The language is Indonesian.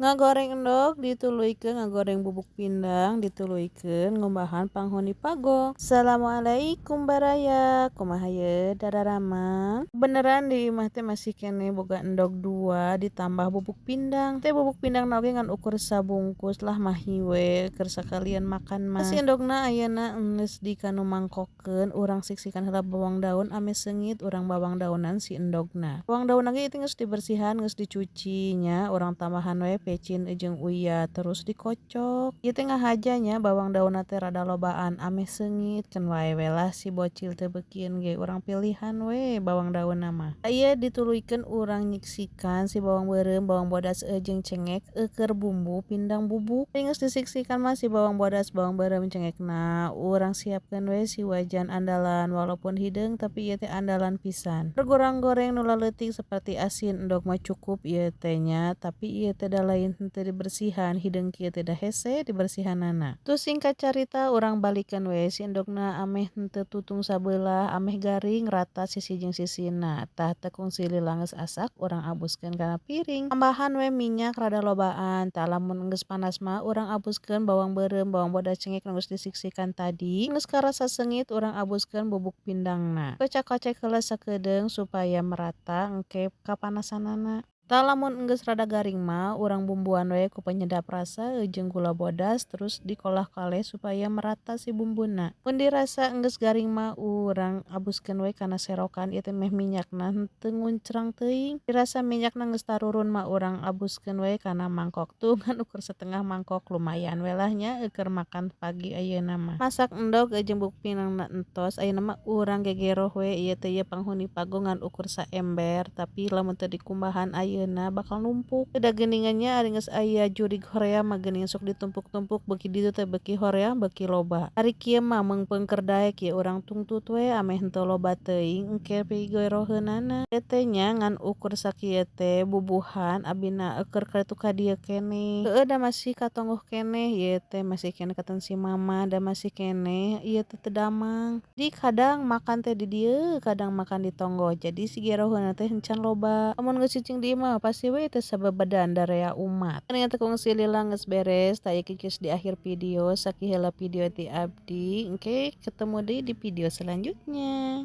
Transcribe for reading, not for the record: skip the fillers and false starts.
Ngagoreng endog dituluykeun ngagoreng bubuk pindang dituluykeun ngombahan panghuni pagong. Assalamualaikum baraya, kumaha ye dadaramang? Beneran di imah teh masih kene boga endog 2 ditambah bubuk pindang. Teh bubuk pindang na oge ngan ukur sabungkus lah mahi we keur sakalian makan mah. Si endogna ayeuna geus di kanu mangkokeun urang siksikan heula bawang daun ame seungit urang bawang daunan si endogna. Bawang daun ge itu geus dibersihan geus dicuci nya urang tambahan we pecin jeung uyah terus dikocok. Ieu teh ngahajanya bawang daunna teh rada lobaan ame seungit can wae lah si bocil teh beukieun ge urang pilihan we bawang daunna mah. Ieu dituluykeun urang nyiksikan si bawang beureum bawang bodas jeung cengek keur bumbu pindang bubuk. Geus disiksikan mah si bawang bodas bawang beureum cengekna urang siapkeun we si wajan andalan walaupun hideung tapi ieu teh andalan pisan. Goreng nu laleutik seperti asin endog mah cukup ieu teh nya tapi ieu teh da lain henteu dibersihan hideung kieu teh da hese dibersihanana. Tu singkat carita urang balikeun we si endogna ameh henteu tutung sabelah ameh garing rata sisi jeung sisina. Tah tekung silila geus asak urang abuskeun kana piring. Tambahan we minyak rada lobaan. Tah lamun geus panas mah urang abuskeun bawang beureum bawang bodas cengek nu geus disiksikan tadi. Geus karasa seungit urang abuskeun bubuk pindangna. Kocak-kocek heula sakedeung supaya merata engke kapanasanana. Tah lamun geus rada garing mah urang bumbuan we ku penyedap rasa jeung gula bodas terus dikolah kaleh supaya merata si bumbuna. Mun dirasa geus garing mah urang abuskeun we kana serokan ieu teh meh minyakna henteu nguncrang teuing. Dirasa minyakna geus tarurun mah urang abuskeun we kana mangkok tuh ngan ukur setengah mangkok lumayan we lah nya keur makan pagi ayeuna mah. Masak endog jeung bubuk pindangna entos ayeuna mah urang gegeroh we ieu teh ye panghuni pagong ngan ukur saember tapi lamun teu dikumbahan ayeuna bakal numpuk. Teu da geuningannya ari geus aya jurig hoream mah geuning sok ditumpuk-tumpuk beuki ditu teh beuki hoream beuki loba. Ari kieu mah meungpeung keur daek ye urang tungtut we ame henteu loba teuing engke pigeroheunana. Ieu teh nya ngan ukur sakieu teh bubuhan abina keur katu ka dieu keneh. Heueuh da masih katonggoh keneh ieu teh masih keneh katen si mama da masih keneh ieu teh teu damang. Di kadang makan teh di dieu kadang makan di tonggo jadi si geroheuna teh encan loba. Lamun geus cicing di imah pasti we teu sababadan da rea umat. Geuningan tekung silila geus beres tah ieu geus di akhir video sakiheula video ti abdi engke ketemu deui di video selanjutnya.